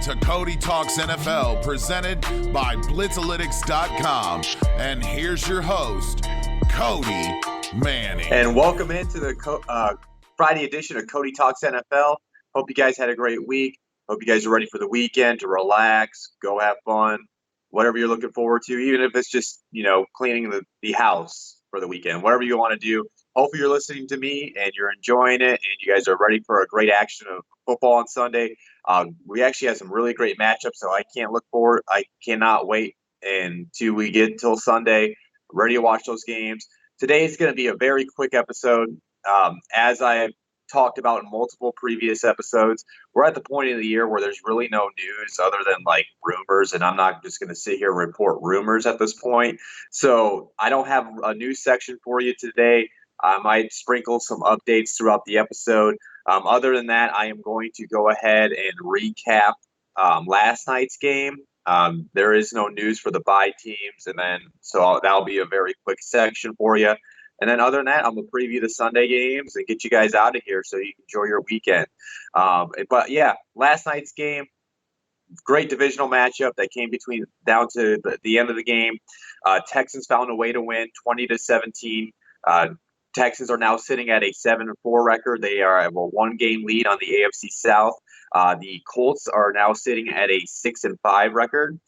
to Cody Talks NFL, presented by Blitzalytics.com. And here's your host, Cody Manning. And welcome into the Friday edition of Cody Talks NFL. Hope you guys had a great week. Hope you guys are ready for the weekend to relax, go have fun, whatever you're looking forward to, even if it's just, cleaning the house for the weekend, whatever you want to do. Hopefully you're listening to me and you're enjoying it and you guys are ready for a great action of football on Sunday. We actually have some really great matchups, so I cannot wait until we get till Sunday, ready to watch those games. Today is going to be a very quick episode. As I have talked about in multiple previous episodes, we're at the point of the year where there's really no news other than like rumors, and I'm not just going to sit here and report rumors at this point. So I don't have a news section for you today. I might sprinkle some updates throughout the episode. Other than that, I am going to go ahead and recap last night's game. There is no news for the bye teams, and then so that'll be a very quick section for you. And then other than that, I'm going to preview the Sunday games and get you guys out of here so you can enjoy your weekend. But yeah, last night's game, great divisional matchup that came down to the end of the game. Texans found a way to win 20-17. Texans are now sitting at a 7-4 record. They have a one-game lead on the AFC South. The Colts are now sitting at a 6-5 record,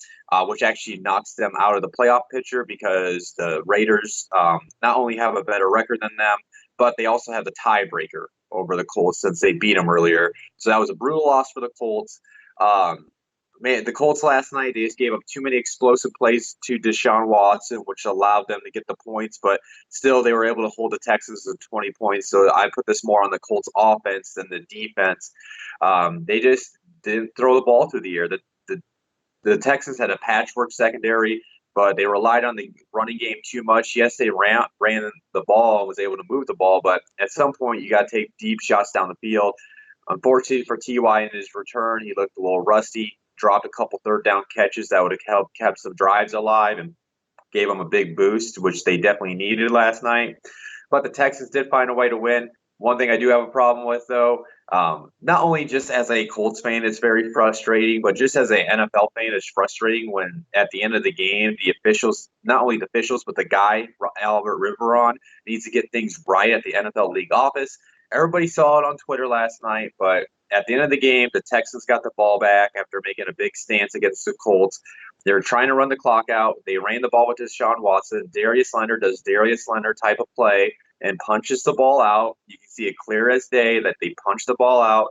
which actually knocks them out of the playoff picture because the Raiders not only have a better record than them, but they also have the tiebreaker over the Colts since they beat them earlier. So that was a brutal loss for the Colts. The Colts last night, they just gave up too many explosive plays to Deshaun Watson, which allowed them to get the points, but still they were able to hold the Texans to 20 points. So I put this more on the Colts offense than the defense. They just didn't throw the ball through the air. The Texans had a patchwork secondary, but they relied on the running game too much. Yes, they ran the ball and was able to move the ball, but at some point you got to take deep shots down the field. Unfortunately for T.Y. in his return, he looked a little rusty. Dropped a couple third down catches that would have helped kept some drives alive and gave them a big boost, which they definitely needed last night. But the Texans did find a way to win. One thing I do have a problem with, though, not only just as a Colts fan, it's very frustrating, but just as an NFL fan, it's frustrating when at the end of the game, the officials, not only the officials, but the guy, Albert Riveron, needs to get things right at the NFL league office. Everybody saw it on Twitter last night, but at the end of the game, the Texans got the ball back after making a big stance against the Colts. They were trying to run the clock out. They ran the ball with Deshaun Watson. Darius Leonard does Darius Leonard type of play and punches the ball out. You can see it clear as day that they punched the ball out.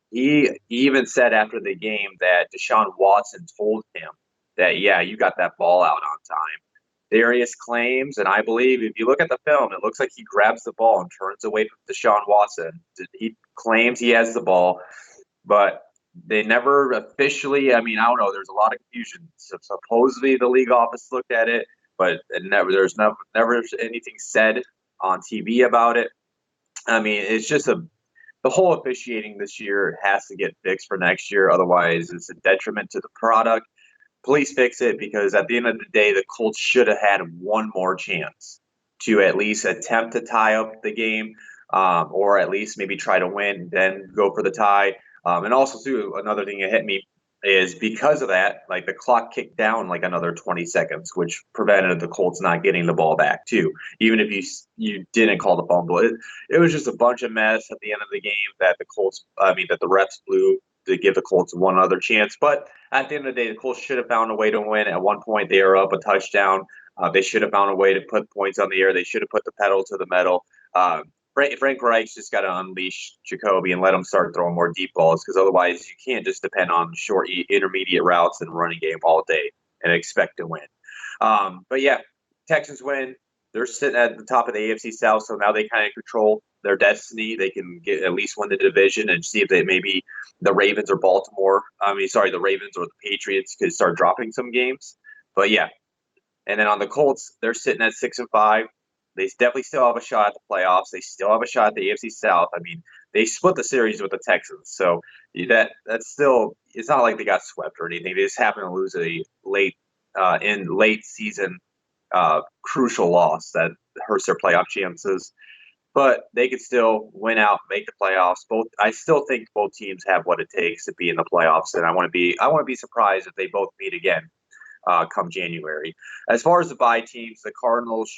He even said after the game that Deshaun Watson told him that, yeah, you got that ball out on time. Darius claims, and I believe if you look at the film, it looks like he grabs the ball and turns away from Deshaun Watson. He claims he has the ball, but they never officially, I don't know, there's a lot of confusion. So supposedly the league office looked at it, but there's never anything said on TV about it. It's just the whole officiating this year has to get fixed for next year. Otherwise, it's a detriment to the product. Please fix it, because at the end of the day, the Colts should have had one more chance to at least attempt to tie up the game, or at least maybe try to win, then go for the tie. And also, too, another thing that hit me is because of that, like the clock kicked down like another 20 seconds, which prevented the Colts not getting the ball back, too. Even if you didn't call the fumble, it was just a bunch of mess at the end of the game that that the refs blew to give the Colts one other chance. But at the end of the day, the Colts should have found a way to win. At one point, they were up a touchdown. They should have found a way to put points on the air. They should have put the pedal to the metal. Frank Reich's just got to unleash Jacoby and let him start throwing more deep balls, because otherwise you can't just depend on short intermediate routes and running game all day and expect to win. But yeah, Texans win. They're sitting at the top of the AFC South, so now they kind of control their destiny. They can at least win the division and see if maybe the Ravens or the Ravens or the Patriots could start dropping some games. But yeah. And then on the Colts, they're sitting at 6-5. They definitely still have a shot at the playoffs. They still have a shot at the AFC South. They split the series with the Texans. So that's still, it's not like they got swept or anything. They just happened to lose a late season crucial loss that hurts their playoff chances. but they could still win out, make the playoffs. I still think both teams have what it takes to be in the playoffs, and I want to be surprised if they both meet again come January. As far as the bye teams, the Cardinals,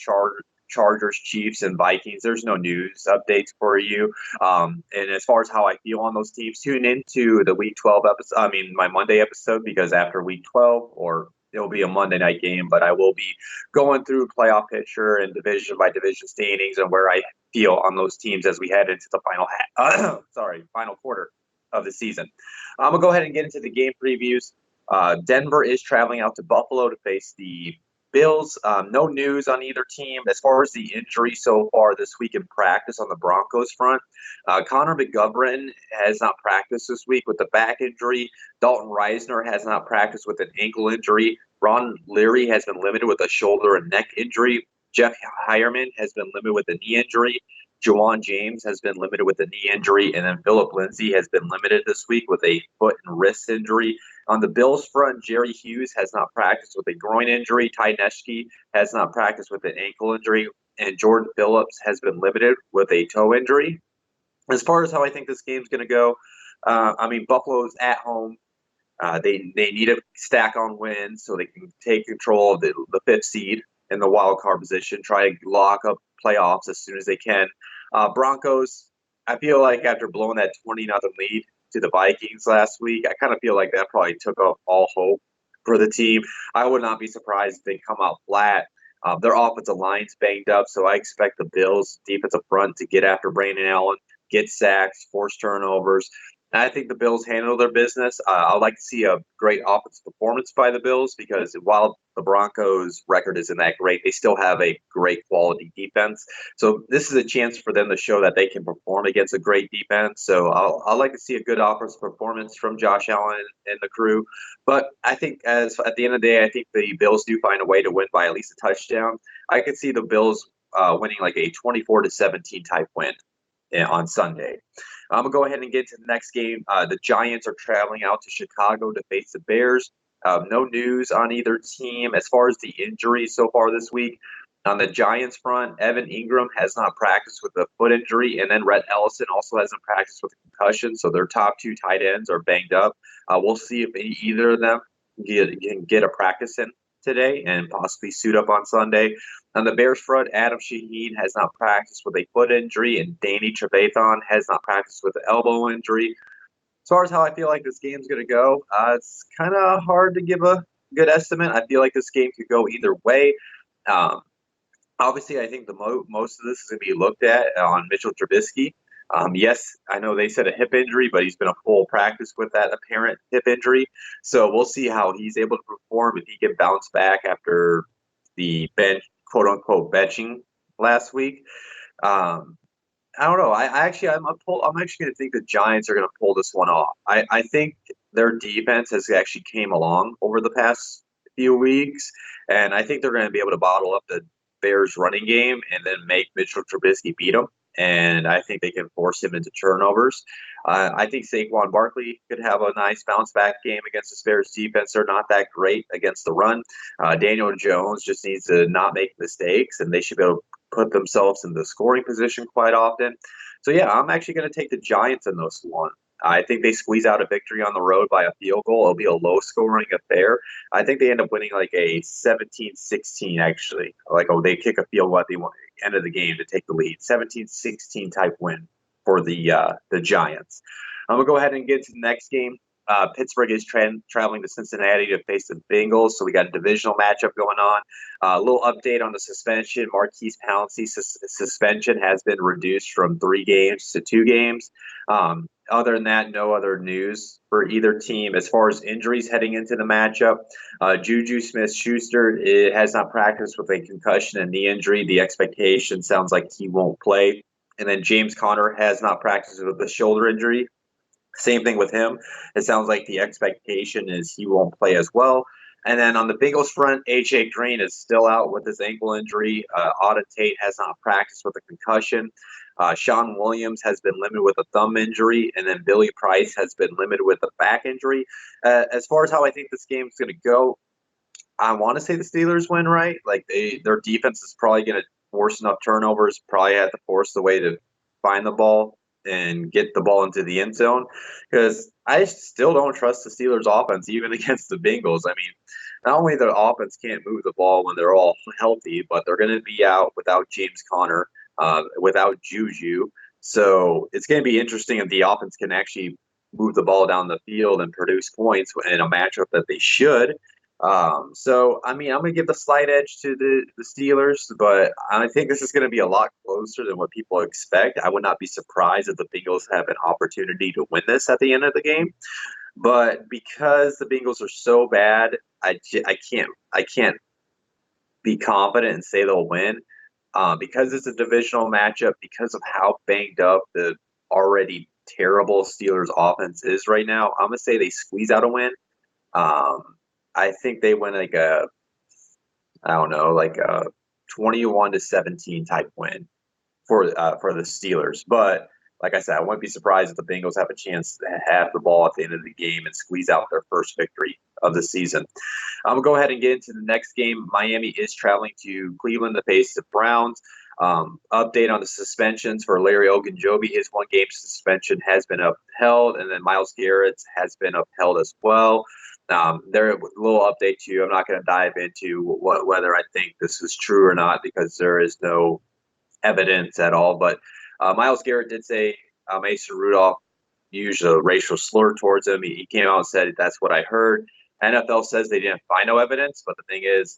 Chargers, Chiefs, and Vikings, there's no news updates for you. And as far as how I feel on those teams, tune into the Week 12 episode. I mean, my Monday episode, because after Week 12, or it'll be a Monday night game, but I will be going through playoff picture and division by division standings and where I feel on those teams as we head into the final quarter of the season. I'm gonna go ahead and get into the game previews. Denver is traveling out to Buffalo to face the Bills. No news on either team. As far as the injury so far this week in practice on the Broncos front, Connor McGovern has not practiced this week with the back injury. Dalton Reisner has not practiced with an ankle injury. Ron Leary has been limited with a shoulder and neck injury. Jeff Hireman has been limited with a knee injury. Jawan James has been limited with a knee injury, and then Philip Lindsay has been limited this week with a foot and wrist injury. On the Bills front, Jerry Hughes has not practiced with a groin injury. Ty Neshke has not practiced with an ankle injury, and Jordan Phillips has been limited with a toe injury. As far as how I think this game's going to go, Buffalo's at home. They need a stack on wins so they can take control of the fifth seed in the wild card position, try to lock up playoffs as soon as they can. Broncos, I feel like after blowing that 20-0 lead to the Vikings last week, I kind of feel like that probably took off all hope for the team. I would not be surprised if they come out flat. Their offensive line's banged up, so I expect the Bills' defensive front to get after Brandon Allen, get sacks, force turnovers. And I think the Bills handle their business. I'd like to see a great offensive performance by the Bills because while the Broncos' record isn't that great, they still have a great quality defense. So this is a chance for them to show that they can perform against a great defense. So I'd like to see a good offensive performance from Josh Allen and the crew. But I think at the end of the day, I think the Bills do find a way to win by at least a touchdown. I could see the Bills winning like a 24-17 type win on Sunday. I'm going to go ahead and get to the next game. The Giants are traveling out to Chicago to face the Bears. No news on either team. As far as the injuries so far this week, on the Giants front, Evan Ingram has not practiced with a foot injury, and then Rhett Ellison also hasn't practiced with a concussion, so their top two tight ends are banged up. We'll see if either of them can get a practice in today and possibly suit up on Sunday. On the Bears front, Adam Shaheen has not practiced with a foot injury, and Danny Trevathan has not practiced with an elbow injury. As far as how I feel like this game's going to go, it's kind of hard to give a good estimate. I feel like this game could go either way. Obviously, I think most of this is going to be looked at on Mitchell Trubisky. Yes, I know they said a hip injury, but he's been a full practice with that apparent hip injury. So we'll see how he's able to perform if he can bounce back after the quote unquote benching last week. I don't know. I'm actually going to think the Giants are going to pull this one off. I think their defense has actually came along over the past few weeks, and I think they're going to be able to bottle up the Bears running game and then make Mitchell Trubisky beat them. And I think they can force him into turnovers. I think Saquon Barkley could have a nice bounce back game against the Bears defense. They're not that great against the run. Daniel Jones just needs to not make mistakes, and they should be able to put themselves in the scoring position quite often. So, yeah, I'm actually going to take the Giants in this one. I think they squeeze out a victory on the road by a field goal. It'll be a low-scoring affair. I think they end up winning like a 17-16, actually. They kick a field goal at the end of the game to take the lead. 17-16 type win for the Giants. I'm going to go ahead and get to the next game. Pittsburgh is traveling to Cincinnati to face the Bengals, so we got a divisional matchup going on. A little update on the suspension. Marquise Pouncey's suspension has been reduced from 3 games to 2 games. Other than that, no other news for either team. As far as injuries heading into the matchup, Juju Smith-Schuster has not practiced with a concussion and knee injury. The expectation sounds like he won't play. And then James Conner has not practiced with a shoulder injury. Same thing with him. It sounds like the expectation is he won't play as well. And then on the Bengals front, A.J. Green is still out with his ankle injury. Auden Tate has not practiced with a concussion. Sean Williams has been limited with a thumb injury. And then Billy Price has been limited with a back injury. As far as how I think this game is going to go, I want to say the Steelers win, right? Their defense is probably going to force enough turnovers, probably have to force the way to find the ball and get the ball into the end zone, because I still don't trust the Steelers' offense even against the Bengals. I mean, not only the offense can't move the ball when they're all healthy, but they're going to be out without James Conner, without Juju. So it's going to be interesting if the offense can actually move the ball down the field and produce points in a matchup that they should. So, I mean, I'm going to give the slight edge to the Steelers, but I think this is going to be a lot closer than what people expect. I would not be surprised if the Bengals have an opportunity to win this at the end of the game. But because the Bengals are so bad, I can't be confident and say they'll win. Because it's a divisional matchup, because of how banged up the already terrible Steelers offense is right now, I'm going to say they squeeze out a win. I think they win like a 21-17 type win for the Steelers. But like I said, I wouldn't be surprised if the Bengals have a chance to have the ball at the end of the game and squeeze out their first victory of the season. I'm going to go ahead and get into the next game. Miami is traveling to Cleveland to face the Browns. Update on the suspensions for Larry Ogunjobi. His one-game suspension has been upheld, and then Myles Garrett's has been upheld as well. There a little update to you. I'm not going to dive into whether I think this is true or not because there is no evidence at all. But Myles Garrett did say Mason Rudolph used a racial slur towards him. He came out and said, "That's what I heard." NFL says they didn't find no evidence, but the thing is,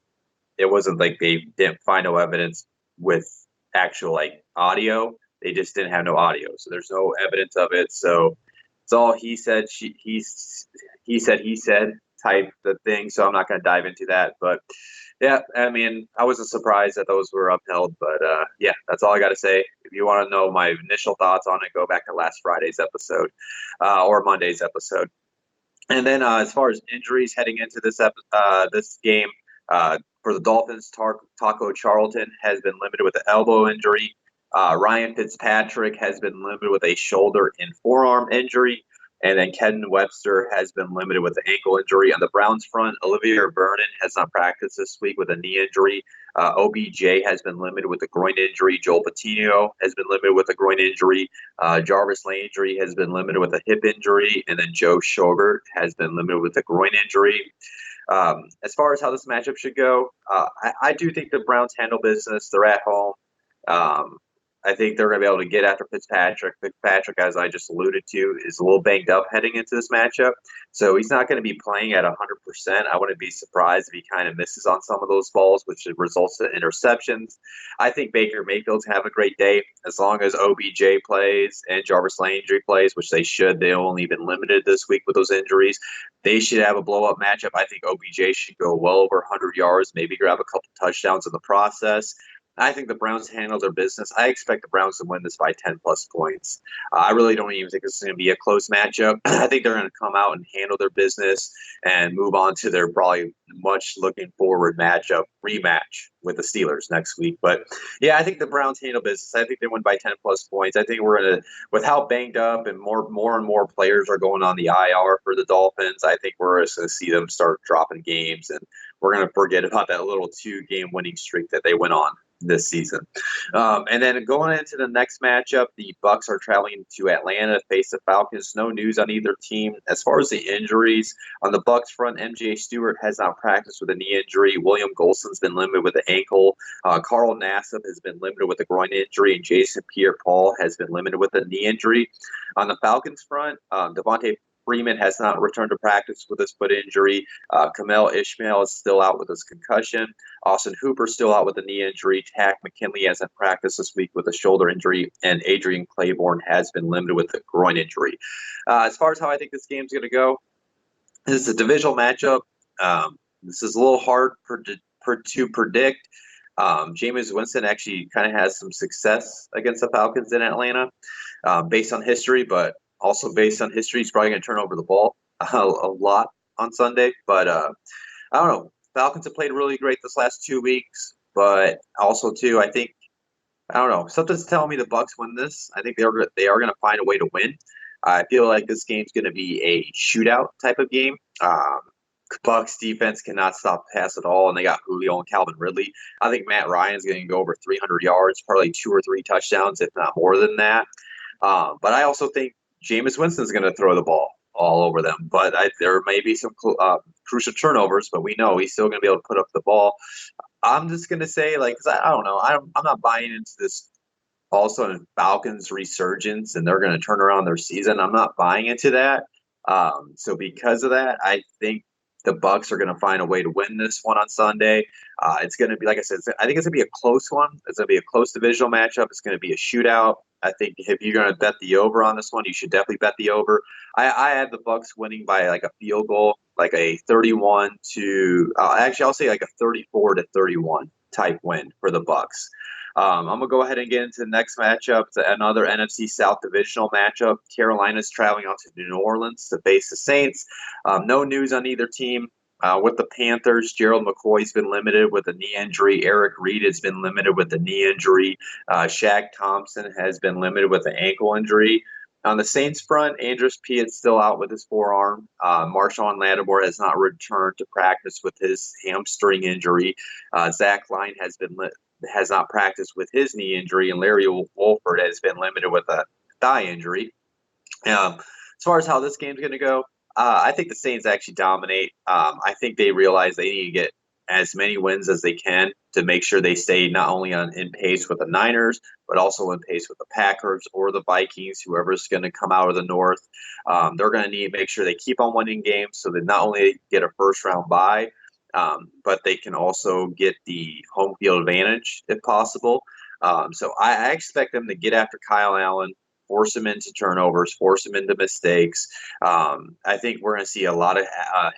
it wasn't like they didn't find no evidence with actual audio. They just didn't have no audio, so there's no evidence of it. So it's all he said. He said type the thing. So I'm not going to dive into that. But yeah, I mean, I wasn't surprised that those were upheld. But yeah, that's all I got to say. If you want to know my initial thoughts on it, go back to last Friday's episode or Monday's episode. And then as far as injuries heading into this game, for the Dolphins, Taco Charlton has been limited with an elbow injury. Ryan Fitzpatrick has been limited with a shoulder and forearm injury. And then Ken Webster has been limited with an ankle injury. On the Browns front, Olivier Vernon has not practiced this week with a knee injury. OBJ has been limited with a groin injury. Joel Patino has been limited with a groin injury. Jarvis Landry has been limited with a hip injury. And then Joe Schobert has been limited with a groin injury. As far as how this matchup should go, I do think the Browns handle business. They're at home. I think they're going to be able to get after Fitzpatrick. Fitzpatrick, as I just alluded to, is a little banged up heading into this matchup. So he's not going to be playing at 100%. I wouldn't be surprised if he kind of misses on some of those balls, which results in interceptions. I think Baker Mayfield's have a great day as long as OBJ plays and Jarvis Landry plays, which they should. They've only been limited this week with those injuries. They should have a blow-up matchup. I think OBJ should go well over 100 yards, maybe grab a couple touchdowns in the process. I think the Browns handle their business. I expect the Browns to win this by 10-plus points. I really don't even think this is going to be a close matchup. I think they're going to come out and handle their business and move on to their probably much looking forward rematch with the Steelers next week. But, yeah, I think the Browns handle business. I think they win by 10-plus points. I think we're going to, with how banged up and more and more players are going on the IR for the Dolphins, I think we're just going to see them start dropping games, and we're going to forget about that little 2-game winning streak that they went on this season. And then going into the next matchup, the Bucs are traveling to Atlanta to face the Falcons. No news on either team. As far as the injuries, on the Bucs front, MJ Stewart has not practiced with a knee injury. William Golson's been limited with an ankle. Carl Nassib has been limited with a groin injury, and Jason Pierre-Paul has been limited with a knee injury. On the Falcons front, Devontae Freeman has not returned to practice with his foot injury. Kamel Ishmael is still out with his concussion. Austin Hooper still out with a knee injury. Tack McKinley hasn't practiced this week with a shoulder injury. And Adrian Claiborne has been limited with a groin injury. As far as how I think this game's going to go, this is a divisional matchup. This is a little hard to predict. Jameis Winston actually kind of has some success against the Falcons in Atlanta based on history, but also based on history, he's probably going to turn over the ball a lot on Sunday. But I don't know. Falcons have played really great this last 2 weeks. But also, too, I don't know. Something's telling me the Bucs win this. I think they are going to find a way to win. I feel like this game's going to be a shootout type of game. Bucs defense cannot stop the pass at all, and they got Julio and Calvin Ridley. I think Matt Ryan's going to go over 300 yards, probably 2 or 3 touchdowns, if not more than that. But I also think Jameis Winston's going to throw the ball all over them. But there may be some crucial turnovers, but we know he's still going to be able to put up the ball. I'm just going to say, like, 'cause I don't know. I'm not buying into this also in Falcons resurgence, and they're going to turn around their season. I'm not buying into that. So because of that, I think the Bucs are going to find a way to win this one on Sunday. It's going to be, like I said, I think it's going to be a close one. It's going to be a close divisional matchup. It's going to be a shootout. I think if you're going to bet the over on this one, you should definitely bet the over. I had the Bucs winning by like a field goal, like a 31 to actually I'll say like a 34 to 31 type win for the Bucs. I'm going to go ahead and get into the next matchup. It's another NFC South divisional matchup. Carolina's traveling out to New Orleans to face the Saints. No news on either team. With the Panthers, Gerald McCoy's been limited with a knee injury. Eric Reed has been limited with a knee injury. Shaq Thompson has been limited with an ankle injury. On the Saints front, Andrus Peat's still out with his forearm. Marshawn Lattimore has not returned to practice with his hamstring injury. Zach Line has not practiced with his knee injury, and Larry Wolford has been limited with a thigh injury. As far as how this game's going to go, I think the Saints actually dominate. I think they realize they need to get as many wins as they can to make sure they stay not only in pace with the Niners, but also in pace with the Packers or the Vikings, whoever's going to come out of the North. They're going to need to make sure they keep on winning games so that not only get a first-round bye, but they can also get the home field advantage if possible. So I expect them to get after Kyle Allen, force him into turnovers, force him into mistakes. I think we're going to see a lot of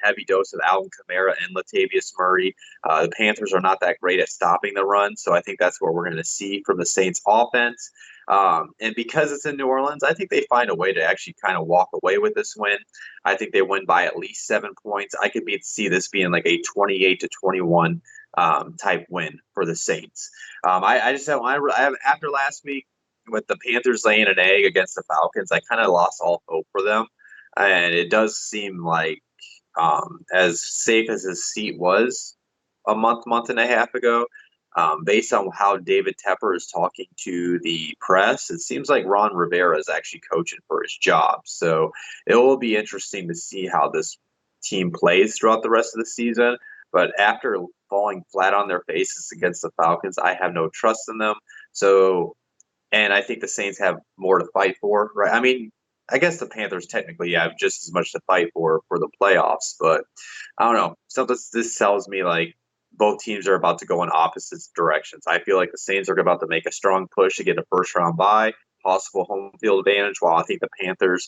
heavy dose of Alvin Kamara and Latavius Murray. The Panthers are not that great at stopping the run, so I think that's what we're going to see from the Saints offense. And because it's in New Orleans, I think they find a way to actually kind of walk away with this win. I think they win by at least 7 points. I could see this being like a 28-21 type win for the Saints. I just have after last week, with the Panthers laying an egg against the Falcons, I kind of lost all hope for them. And it does seem like as safe as his seat was a month and a half ago, based on how David Tepper is talking to the press, it seems like Ron Rivera is actually coaching for his job. So it will be interesting to see how this team plays throughout the rest of the season. But after falling flat on their faces against the Falcons, I have no trust in them. And I think the Saints have more to fight for, right? I mean, I guess the Panthers technically have just as much to fight for the playoffs, but I don't know. This tells me like both teams are about to go in opposite directions. I feel like the Saints are about to make a strong push to get a first-round bye, possible home field advantage, while I think the Panthers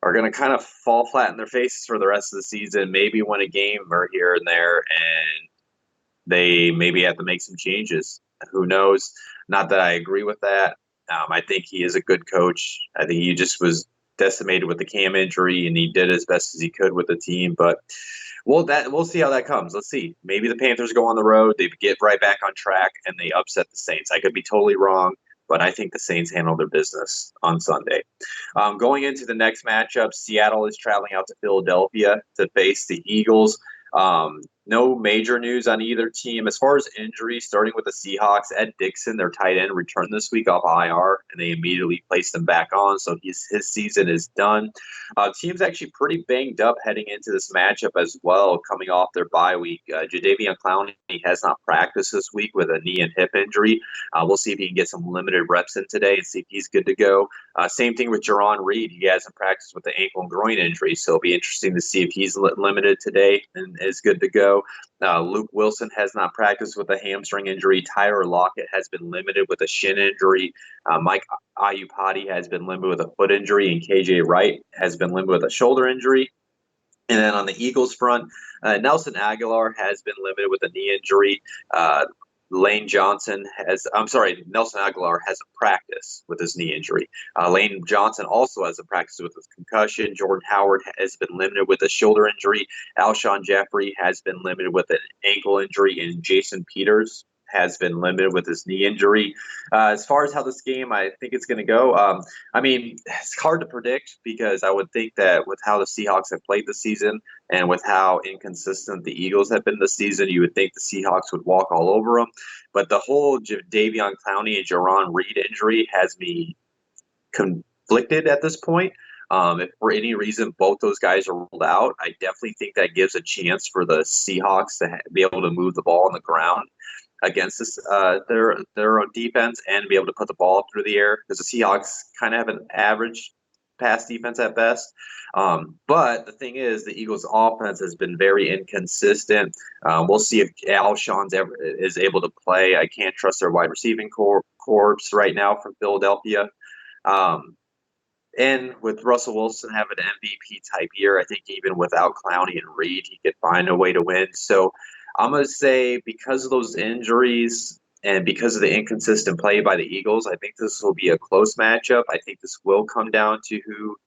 are going to kind of fall flat in their faces for the rest of the season, maybe win a game or here and there, and they maybe have to make some changes. Who knows? Not that I agree with that. I think he is a good coach. I think he just was decimated with the Cam injury, and he did as best as he could with the team. But we'll see how that comes. Let's see. Maybe the Panthers go on the road, they get right back on track, and they upset the Saints. I could be totally wrong, but I think the Saints handle their business on Sunday. Going into the next matchup, Seattle is traveling out to Philadelphia to face the Eagles. No major news on either team. As far as injuries, starting with the Seahawks, Ed Dixon, their tight end, returned this week off IR, and they immediately placed him back on, so his season is done. Team's actually pretty banged up heading into this matchup as well, coming off their bye week. Jadeveon Clowney has not practiced this week with a knee and hip injury. We'll see if he can get some limited reps in today and see if he's good to go. Same thing with Jaron Reed. He hasn't practiced with the ankle and groin injury, so it'll be interesting to see if he's limited today and is good to go. Luke Wilson has not practiced with a hamstring injury. Tyler Lockett has been limited with a shin injury. Mike Iupati has been limited with a foot injury, and KJ Wright has been limited with a shoulder injury. And then on the Eagles front, Nelson Aguilar has been limited with a knee injury. Nelson Aguilar hasn't practiced with his knee injury. Lane Johnson also hasn't practiced with his concussion. Jordan Howard has been limited with a shoulder injury. Alshon Jeffrey has been limited with an ankle injury, and Jason Peters has been limited with his knee injury. As far as how this game, I think it's going to go. I mean, it's hard to predict because I would think that with how the Seahawks have played this season and with how inconsistent the Eagles have been this season, you would think the Seahawks would walk all over them. But the whole Davion Clowney and Jaron Reed injury has me conflicted at this point. If for any reason both those guys are ruled out, I definitely think that gives a chance for the Seahawks to be able to move the ball on the ground against this, their defense and be able to put the ball up through the air, because the Seahawks kind of have an average pass defense at best. But the thing is, the Eagles' offense has been very inconsistent. We'll see if Alshon's is able to play. I can't trust their wide receiving corps right now from Philadelphia. And with Russell Wilson having an MVP type year, I think even without Clowney and Reed, he could find a way to win. So I'm going to say, because of those injuries and because of the inconsistent play by the Eagles, I think this will be a close matchup. I think this will come down to who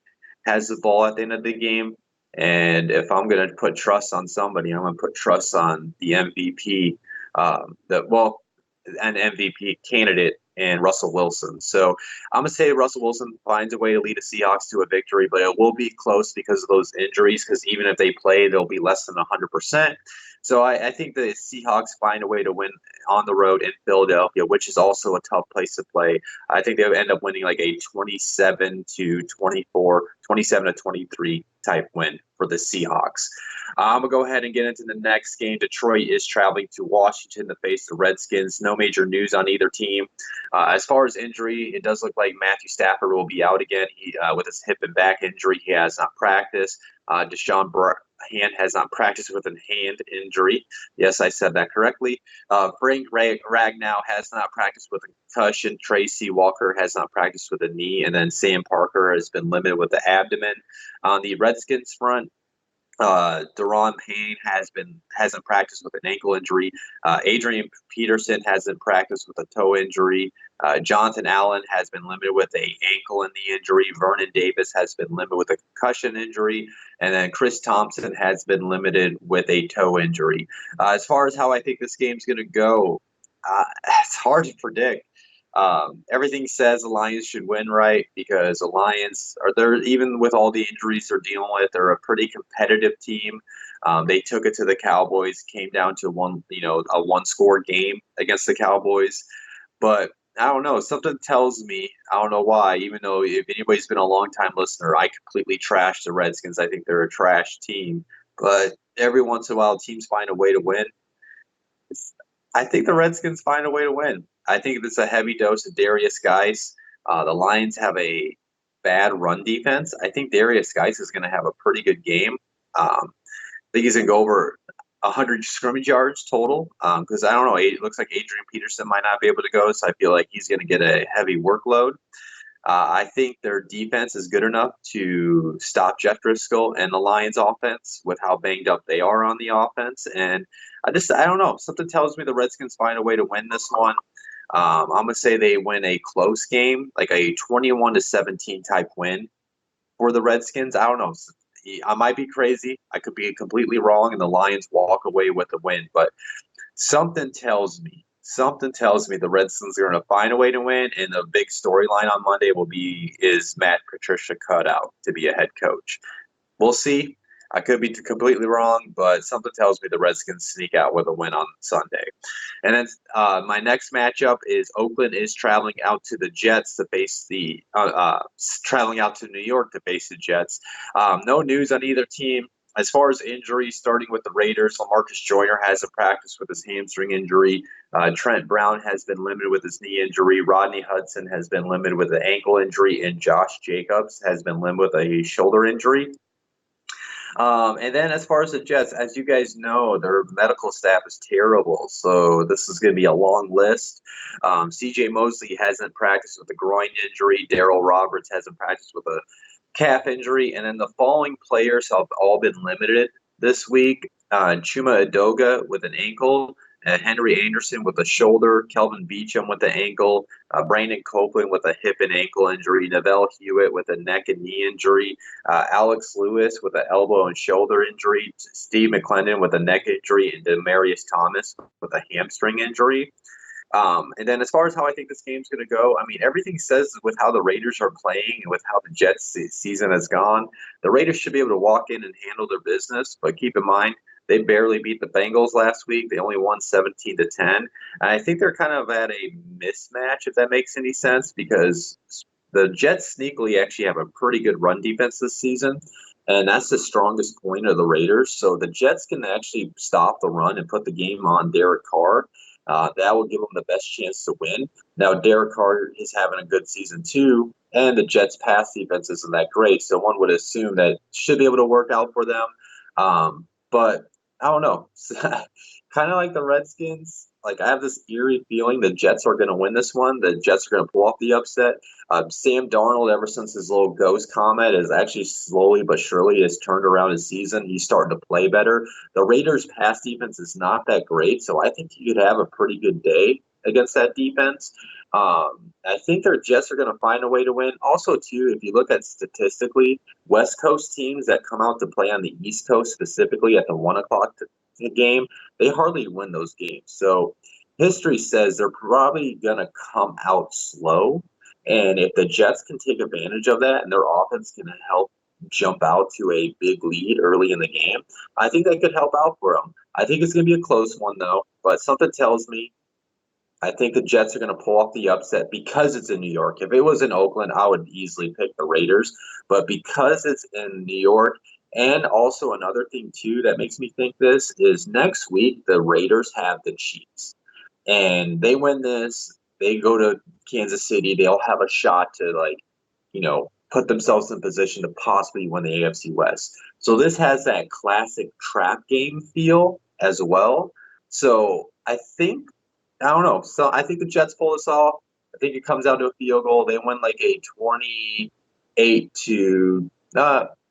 has the ball at the end of the game. And if I'm going to put trust on somebody, I'm going to put trust on the MVP, an MVP candidate, and Russell Wilson. So I'm going to say Russell Wilson finds a way to lead the Seahawks to a victory, but it will be close because of those injuries, because even if they play, they'll be less than 100%. So I think the Seahawks find a way to win on the road in Philadelphia, which is also a tough place to play. I think they'll end up winning like a 27-24, 27-23 type win for the Seahawks. I'm going to go ahead and get into the next game. Detroit is traveling to Washington to face the Redskins. No major news on either team. As far as injury, it does look like Matthew Stafford will be out again. With his hip and back injury, he has not practiced. Deshaun Hand has not practiced with a hand injury. Yes, I said that correctly. Frank Ragnow has not practiced with a concussion. Tracy Walker has not practiced with a knee. And then Sam Parker has been limited with the abdomen. On the Redskins front, Deron Payne hasn't practiced with an ankle injury. Adrian Peterson hasn't practiced with a toe injury. Jonathan Allen has been limited with an ankle and knee injury. Vernon Davis has been limited with a concussion injury. And then Chris Thompson has been limited with a toe injury. As far as how I think this game's going to go, it's hard to predict. Everything says the Lions should win, right? Because the Lions are there, even with all the injuries they're dealing with, they're a pretty competitive team. They took it to the Cowboys, came down to a one-score game against the Cowboys. But I don't know. Something tells me, I don't know why, even though if anybody's been a long-time listener, I completely trash the Redskins. I think they're a trash team. But every once in a while, teams find a way to win. I think the Redskins find a way to win. I think it's a heavy dose of Darius Geis. The Lions have a bad run defense. I think Darius Geis is going to have a pretty good game. I think he's going to go over 100 scrimmage yards total, because I don't know, it looks like Adrian Peterson might not be able to go, so I feel like he's going to get a heavy workload. I think their defense is good enough to stop Jeff Driscoll and the Lions offense with how banged up they are on the offense. And I don't know. Something tells me the Redskins find a way to win this one. I'm going to say they win a close game, like a 21-17 type win for the Redskins. I don't know. I might be crazy. I could be completely wrong, and the Lions walk away with the win. But something tells me the Redskins are going to find a way to win, and the big storyline on Monday is Matt Patricia cut out to be a head coach. We'll see. I could be completely wrong, but something tells me the Redskins sneak out with a win on Sunday. And then my next matchup is Oakland is traveling out to the Jets to face traveling out to New York to face the Jets. No news on either team. As far as injuries, starting with the Raiders, LaMarcus Joyner hasn't practiced with his hamstring injury. Trent Brown has been limited with his knee injury. Rodney Hudson has been limited with an ankle injury. And Josh Jacobs has been limited with a shoulder injury. And then as far as the Jets, as you guys know, their medical staff is terrible. So this is going to be a long list. C.J. Mosley hasn't practiced with a groin injury. Darryl Roberts hasn't practiced with a calf injury. And then the following players have all been limited this week. Chuma Edoga with an ankle. Henry Anderson with a shoulder, Kelvin Beachum with the ankle, Brandon Copeland with a hip and ankle injury, Neville Hewitt with a neck and knee injury, Alex Lewis with an elbow and shoulder injury, Steve McClendon with a neck injury, and Demarius Thomas with a hamstring injury. And then as far as how I think this game's going to go, I mean, everything says with how the Raiders are playing and with how the Jets season has gone, the Raiders should be able to walk in and handle their business. But keep in mind, they barely beat the Bengals last week. They only won 17-10. And I think they're kind of at a mismatch, if that makes any sense, because the Jets sneakily actually have a pretty good run defense this season. And that's the strongest point of the Raiders. So the Jets can actually stop the run and put the game on Derek Carr. That will give them the best chance to win. Now, Derek Carr is having a good season too, and the Jets' pass defense isn't that great, so one would assume that should be able to work out for them. But I don't know. Kind of like the Redskins. Like, I have this eerie feeling the Jets are going to win this one. The Jets are going to pull off the upset. Sam Darnold, ever since his little ghost comment, is actually slowly but surely has turned around his season. He's starting to play better. The Raiders' pass defense is not that great, so I think he could have a pretty good day against that defense. I think their Jets are going to find a way to win. Also, too, if you look at statistically, West Coast teams that come out to play on the East Coast, specifically at the 1 o'clock game, they hardly win those games. So history says they're probably going to come out slow. And if the Jets can take advantage of that and their offense can help jump out to a big lead early in the game, I think that could help out for them. I think it's going to be a close one, though. But something tells me I think the Jets are going to pull off the upset because it's in New York. If it was in Oakland, I would easily pick the Raiders. But because it's in New York, and also another thing, too, that makes me think this is next week, the Raiders have the Chiefs. And they win this, they go to Kansas City, they'll have a shot to, put themselves in position to possibly win the AFC West. So this has that classic trap game feel as well. So I think the Jets pull this off. I think it comes down to a field goal. They win like a 28 to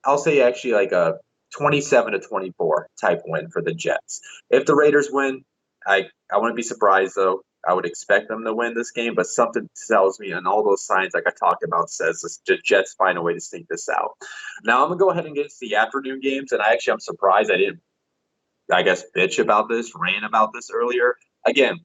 I'll say actually like a 27-24 type win for the Jets. If the Raiders win, I wouldn't be surprised, though. I would expect them to win this game, but something tells me, and all those signs like I talked about says the Jets find a way to sneak this out. Now I'm going to go ahead and get to the afternoon games, and I'm surprised I didn't, bitch about this, rant about this earlier. Again,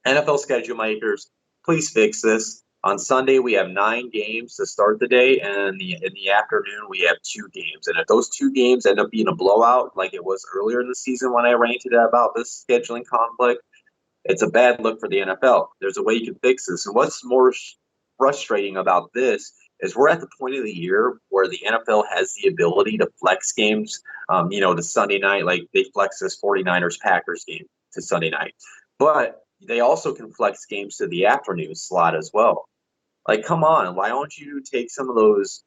NFL schedule makers, please fix this. On Sunday, we have 9 games to start the day, and in the afternoon, we have 2 games. And if those 2 games end up being a blowout, like it was earlier in the season when I ranted about this scheduling conflict, it's a bad look for the NFL. There's a way you can fix this. And what's more frustrating about this is we're at the point of the year where the NFL has the ability to flex games, to Sunday night, like they flex this 49ers-Packers game to Sunday night. But they also can flex games to the afternoon slot as well. Like, come on, why don't you take some of those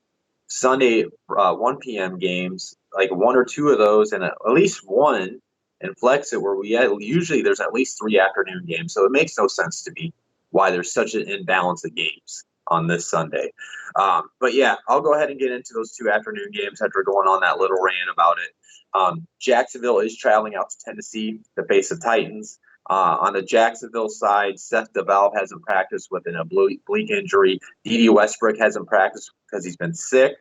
Sunday 1 p.m. games, like 1 or 2 of those, and at least one, and flex it where usually there's at least 3 afternoon games. So it makes no sense to me why there's such an imbalance of games on this Sunday. But yeah, I'll go ahead and get into those 2 afternoon games after going on that little rant about it. Jacksonville is traveling out to Tennessee to face the Titans. On the Jacksonville side, Seth DeValve hasn't practiced with an oblique injury. Dede Westbrook hasn't practiced because he's been sick.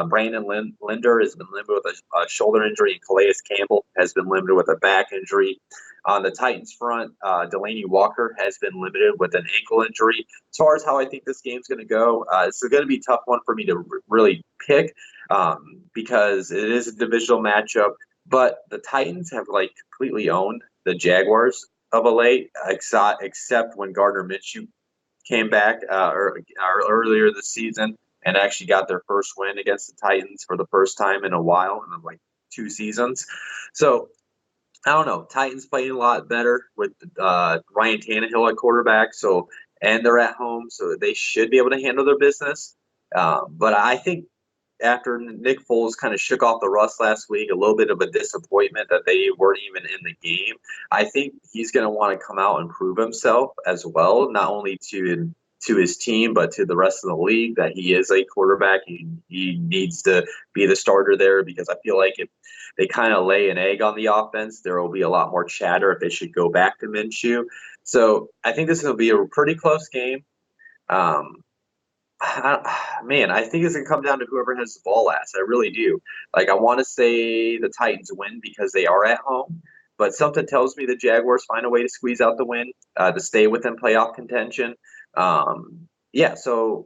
Brandon Linder has been limited with a shoulder injury, and Calais Campbell has been limited with a back injury. On the Titans front, Delaney Walker has been limited with an ankle injury. As far as how I think this game's going to go, it's going to be a tough one for me to really pick because it is a divisional matchup. But the Titans have completely owned the Jaguars of late, except when Gardner Minshew came back earlier this season and actually got their first win against the Titans for the first time in a while, in 2 seasons. So, I don't know. Titans playing a lot better with Ryan Tannehill at quarterback, and they're at home, so they should be able to handle their business. But I think after Nick Foles kind of shook off the rust last week, a little bit of a disappointment that they weren't even in the game, I think he's going to want to come out and prove himself as well, not only to his team, but to the rest of the league, that he is a quarterback. He needs to be the starter there, because I feel like they kind of lay an egg on the offense. There will be a lot more chatter if they should go back to Minshew. So I think this will be a pretty close game. I think it's going to come down to whoever has the ball last. I really do. Like, I want to say the Titans win because they are at home, but something tells me the Jaguars find a way to squeeze out the win to stay within playoff contention. I'll go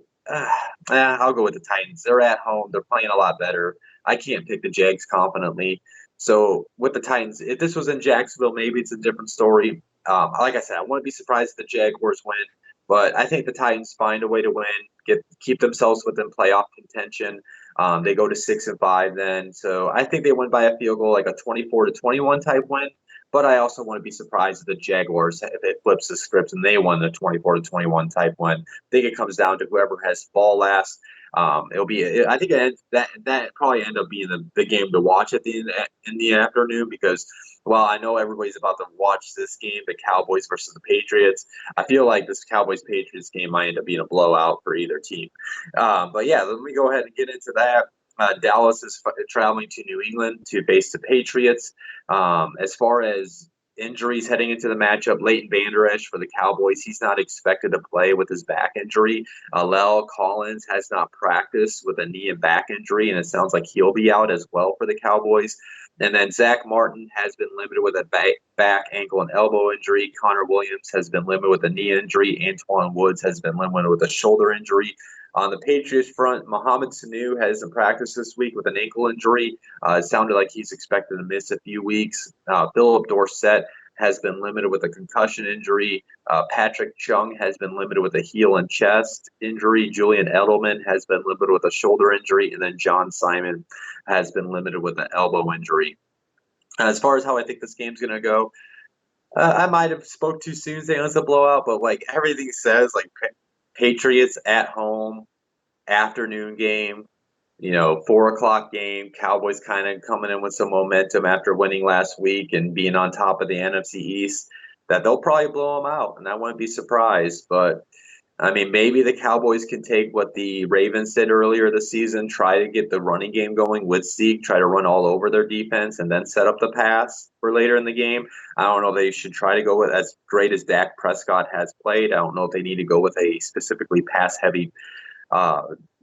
with the Titans. They're at home. They're playing a lot better. I can't pick the Jags confidently. So with the Titans, if this was in Jacksonville, maybe it's a different story. Like I said, I wouldn't be surprised if the Jaguars win. But I think the Titans find a way to win, keep themselves within playoff contention. They go to 6-5 then. So I think they win by a field goal, like a 24-21 type win. But I also want to be surprised if the Jaguars, if it flips the script and they won the 24-21 type win. I think it comes down to whoever has ball last. It'll be. I think that probably end up being the game to watch in the afternoon because, well, I know everybody's about to watch this game, the Cowboys versus the Patriots. I feel like this Cowboys-Patriots game might end up being a blowout for either team. But yeah, let me go ahead and get into that. Dallas is traveling to New England to face the Patriots. As far as injuries heading into the matchup, Leighton Vander Esch for the Cowboys, he's not expected to play with his back injury. La'el Collins has not practiced with a knee and back injury, and it sounds like he'll be out as well for the Cowboys. And then Zach Martin has been limited with a back, ankle, and elbow injury. Connor Williams has been limited with a knee injury. Antoine Woods has been limited with a shoulder injury. On the Patriots front, Mohamed Sanu hasn't practiced this week with an ankle injury. It sounded like he's expected to miss a few weeks. Philip Dorsett has been limited with a concussion injury. Patrick Chung has been limited with a heel and chest injury. Julian Edelman has been limited with a shoulder injury. And then John Simon has been limited with an elbow injury. As far as how I think this game's going to go, I might have spoke too soon saying it's a blowout, but like everything says, like Patriots at home, afternoon game, 4:00 game. Cowboys kind of coming in with some momentum after winning last week and being on top of the NFC East, that they'll probably blow them out, and I wouldn't be surprised. But I mean, maybe the Cowboys can take what the Ravens did earlier this season, try to get the running game going with Zeke, try to run all over their defense, and then set up the pass for later in the game. I don't know if they should try to go with as great as Dak Prescott has played. I don't know if they need to go with a specifically pass-heavy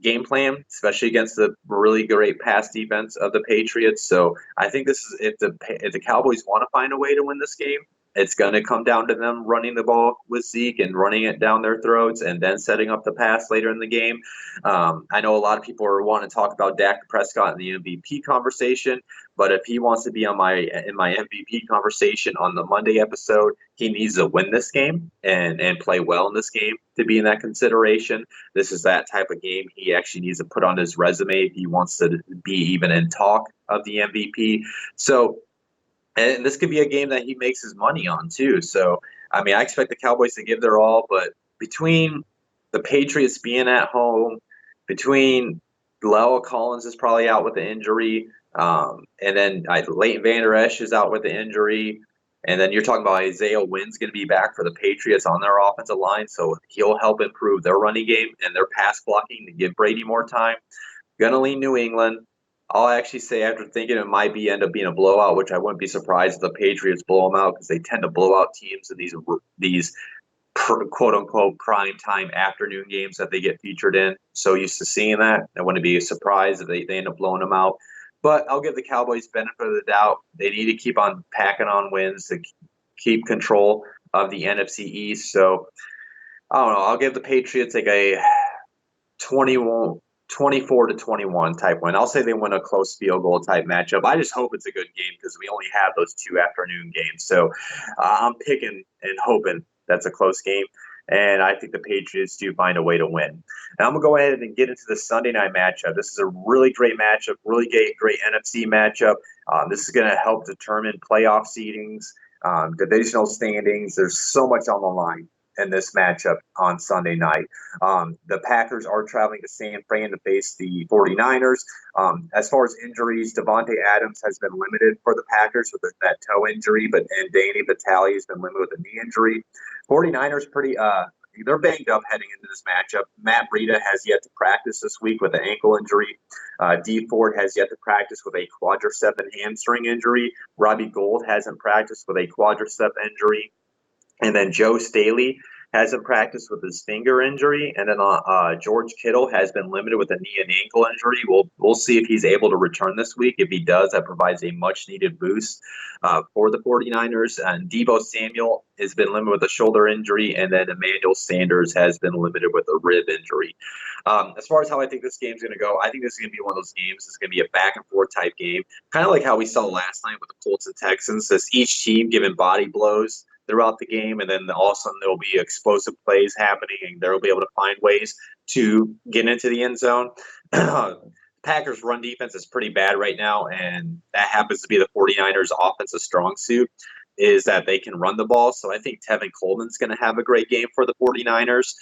game plan, especially against the really great pass defense of the Patriots. So I think this is if the Cowboys want to find a way to win this game, it's going to come down to them running the ball with Zeke and running it down their throats and then setting up the pass later in the game. I know a lot of people are wanting to talk about Dak Prescott in the MVP conversation, but if he wants to be in my MVP conversation on the Monday episode, he needs to win this game and play well in this game to be in that consideration. This is that type of game he actually needs to put on his resume if he wants to be even in talk of the MVP. So, and this could be a game that he makes his money on too. So, I mean, I expect the Cowboys to give their all, but between the Patriots being at home, between La'el Collins is probably out with the injury, and then Leighton Vander Esch is out with the injury, and then you're talking about Isaiah Wynn's going to be back for the Patriots on their offensive line, so he'll help improve their running game and their pass blocking to give Brady more time. Gonna lean New England. I'll actually say after thinking it might end up being a blowout, which I wouldn't be surprised if the Patriots blow them out because they tend to blow out teams in these quote-unquote prime time afternoon games that they get featured in. So used to seeing that. I wouldn't be surprised if they end up blowing them out. But I'll give the Cowboys benefit of the doubt. They need to keep on packing on wins to keep control of the NFC East. So I don't know. I'll give the Patriots like a 24-21 type win. I'll say they win a close field goal type matchup. I just hope it's a good game because we only have those two afternoon games. So I'm picking and hoping that's a close game. And I think the Patriots do find a way to win. Now I'm going to go ahead and get into the Sunday night matchup. This is a really great matchup, really great NFC matchup. This is going to help determine playoff seedings, divisional standings. There's so much on the line in this matchup on Sunday night. The Packers are traveling to San Fran to face the 49ers. As far as injuries, Devontae Adams has been limited for the Packers with that toe injury, and Danny Vitale has been limited with a knee injury. 49ers they're banged up heading into this matchup. Matt Breida has yet to practice this week with an ankle injury. D Ford has yet to practice with a quadricep and hamstring injury. Robbie Gould hasn't practiced with a quadricep injury. And then Joe Staley hasn't practiced with his finger injury, and then George Kittle has been limited with a knee and ankle injury. We'll see if he's able to return this week. If he does, that provides a much-needed boost for the 49ers. And Deebo Samuel has been limited with a shoulder injury, and then Emmanuel Sanders has been limited with a rib injury. As far as how I think this game's going to go, I think this is going to be one of those games. It's going to be a back-and-forth type game, kind of like how we saw last night with the Colts and Texans. As each team giving body blows throughout the game, and then all of a sudden there will be explosive plays happening, and they'll be able to find ways to get into the end zone. Packers' run defense is pretty bad right now, and that happens to be the 49ers' offensive strong suit, is that they can run the ball. So I think Tevin Coleman's going to have a great game for the 49ers.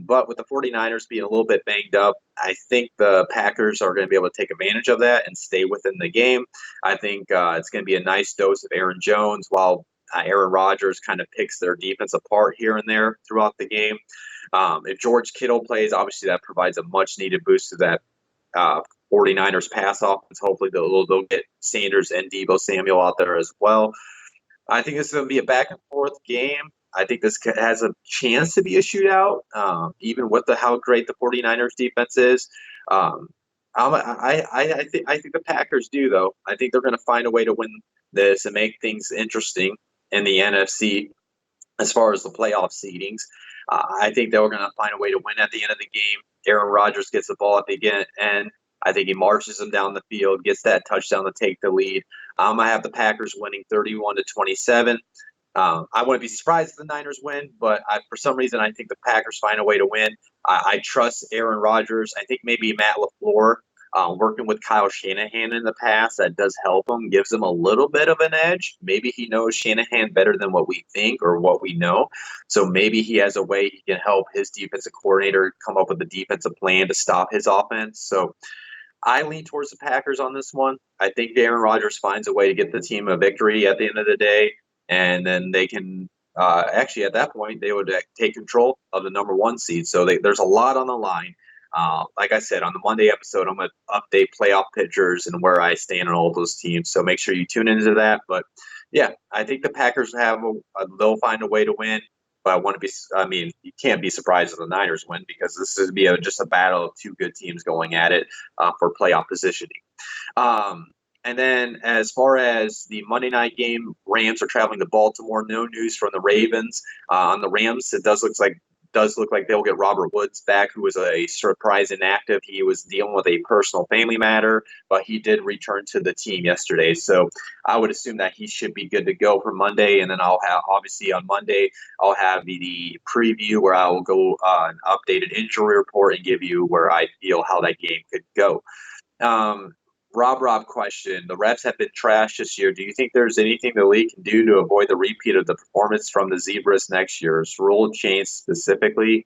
But with the 49ers being a little bit banged up, I think the Packers are going to be able to take advantage of that and stay within the game. I think it's going to be a nice dose of Aaron Jones, while Aaron Rodgers kind of picks their defense apart here and there throughout the game. If George Kittle plays, obviously that provides a much-needed boost to that 49ers pass offense. Hopefully they'll get Sanders and Deebo Samuel out there as well. I think this is going to be a back-and-forth game. I think this has a chance to be a shootout, even with how great the 49ers defense is. I think the Packers do, though. I think they're going to find a way to win this and make things interesting in the NFC as far as the playoff seedings. I think they were going to find a way to win at the end of the game. Aaron Rodgers gets the ball at the end. I think he marches them down the field, gets that touchdown to take the lead. I have the Packers winning 31-27. I wouldn't be surprised if the Niners win, but for some reason I think the Packers find a way to win. I trust Aaron Rodgers. I think maybe Matt LaFleur, working with Kyle Shanahan in the past, that does help him, gives him a little bit of an edge. Maybe he knows Shanahan better than what we think or what we know. So maybe he has a way he can help his defensive coordinator come up with a defensive plan to stop his offense. So I lean towards the Packers on this one. I think Aaron Rodgers finds a way to get the team a victory at the end of the day, and then they can actually at that point they would take control of the number one seed. So there's a lot on the line. Like I said, on the Monday episode, I'm going to update playoff pictures and where I stand on all those teams. So make sure you tune into that. But yeah, I think the Packers they'll find a way to win. But you can't be surprised if the Niners win, because this is just a battle of two good teams going at it for playoff positioning. And then as far as the Monday night game, Rams are traveling to Baltimore. No news from the Ravens. On the Rams, it does look like they'll get Robert Woods back, who was a surprise inactive. He was dealing with a personal family matter, but he did return to the team yesterday. So I would assume that he should be good to go for Monday. And then obviously on Monday, I'll have the preview where I will go an updated injury report and give you where I feel how that game could go. Rob question. The refs have been trashed this year. Do you think there's anything the league can do to avoid the repeat of the performance from the Zebras next year's rule change specifically?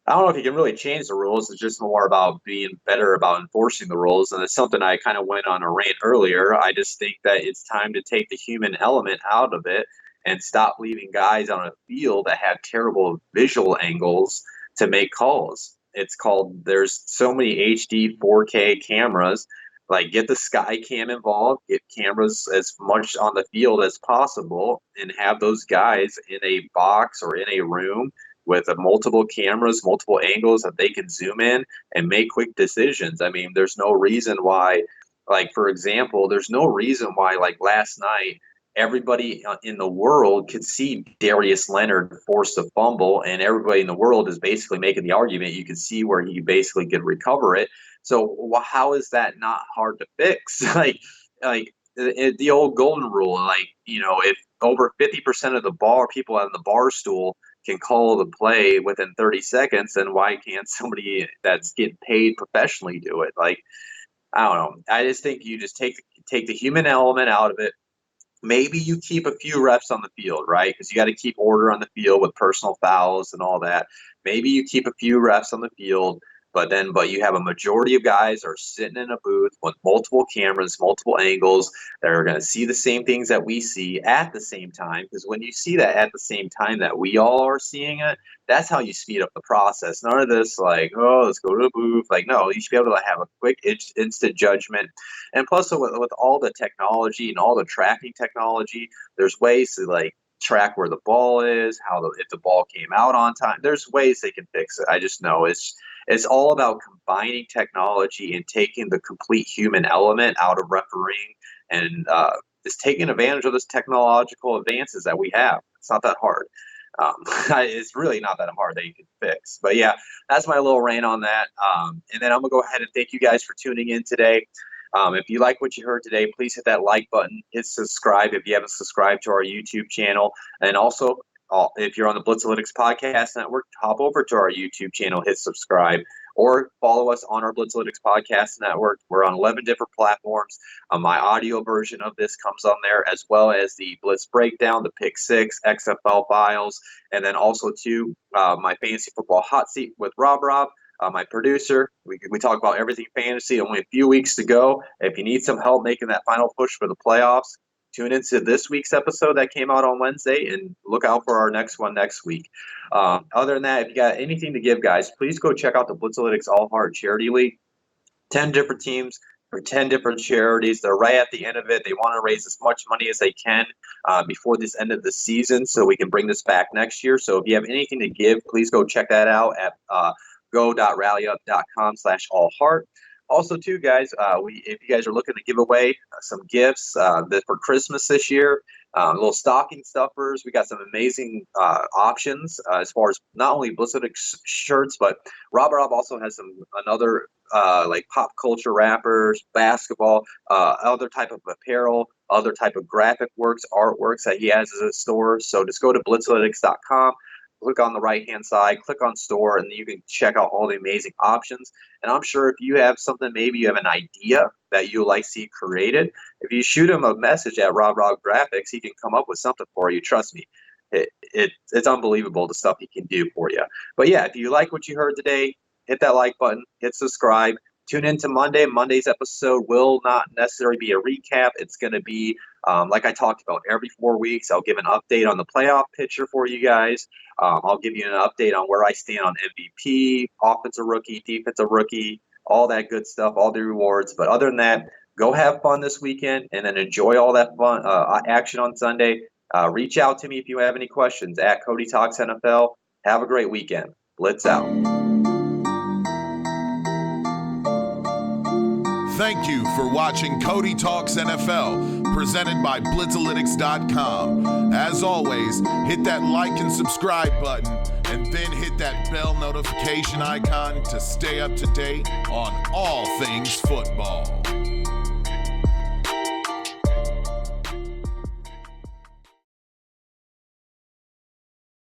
I don't know if you can really change the rules. It's just more about being better about enforcing the rules. And it's something I kind of went on a rant earlier. I just think that it's time to take the human element out of it and stop leaving guys on a field that have terrible visual angles to make calls. There's so many HD 4K cameras. Like, get the sky cam involved, get cameras as much on the field as possible, and have those guys in a box or in a room with multiple cameras, multiple angles that they can zoom in and make quick decisions. I mean, there's no reason why, for example, last night, everybody in the world could see Darius Leonard force a fumble, and everybody in the world is basically making the argument. You can see where he basically could recover it. So how is that not hard to fix? The old golden rule, if over 50% of the people on the bar stool can call the play within 30 seconds, then why can't somebody that's getting paid professionally do it? I don't know. I just think you just take the human element out of it. Maybe you keep a few refs on the field, right? Because you got to keep order on the field with personal fouls and all that. Maybe you keep a few refs on the field. But you have a majority of guys are sitting in a booth with multiple cameras, multiple angles. They're going to see the same things that we see at the same time. Because when you see that at the same time that we all are seeing it, that's how you speed up the process. None of this like, oh, let's go to the booth. Like, no, you should be able to have a quick, instant judgment. And plus, with all the technology and all the tracking technology, there's ways to like track where the ball is, if the ball came out on time. There's ways they can fix it. I just know it's all about combining technology and taking the complete human element out of refereeing and just taking advantage of this technological advances that we have. It's not that hard. It's really not that hard that you can fix. But yeah, that's my little rant on that. And then I'm going to go ahead and thank you guys for tuning in today. If you like what you heard today, please hit that like button, hit subscribe if you haven't subscribed to our YouTube channel. And also, if you're on the Blitzalytics Podcast Network, hop over to our YouTube channel, hit subscribe, or follow us on our Blitzalytics Podcast Network. We're on 11 different platforms. My audio version of this comes on there, as well as the Blitz Breakdown, the Pick Six, XFL Files, and then also, too, my Fantasy Football Hot Seat with Rob. My producer. We talk about everything fantasy. Only a few weeks to go. If you need some help making that final push for the playoffs, tune into this week's episode that came out on Wednesday and look out for our next one next week. Other than that, if you got anything to give, guys, please go check out the Blitzalytics All Heart Charity League. 10 different teams for 10 different charities. They're right at the end of it. They want to raise as much money as they can before this end of the season so we can bring this back next year. So if you have anything to give, please go check that out at go.rallyup.com/allheart. Also, too, guys, if you guys are looking to give away some gifts for Christmas this year, little stocking stuffers, we got some amazing options as far as not only Blitzalytics shirts, but Rob also has another like pop culture wrappers, basketball, other type of apparel, other type of graphic works, artworks that he has at his store. So just go to blitzalytics.com. Click on the right-hand side, click on store, and you can check out all the amazing options. And I'm sure if you have something, maybe you have an idea that you like to see created, if you shoot him a message at Rob Graphics, he can come up with something for you. Trust me, it's unbelievable the stuff he can do for you. But yeah, if you like what you heard today, hit that like button, hit subscribe. Tune in to Monday. Monday's episode will not necessarily be a recap. It's going to be, like I talked about, every 4 weeks. I'll give an update on the playoff picture for you guys. I'll give you an update on where I stand on MVP, offensive rookie, defensive rookie, all that good stuff, all the rewards. But other than that, go have fun this weekend and then enjoy all that fun action on Sunday. Reach out to me if you have any questions at Cody Talks NFL. Have a great weekend. Blitz out. Thank you for watching Cody Talks NFL, presented by Blitzalytics.com. As always, hit that like and subscribe button, and then hit that bell notification icon to stay up to date on all things football.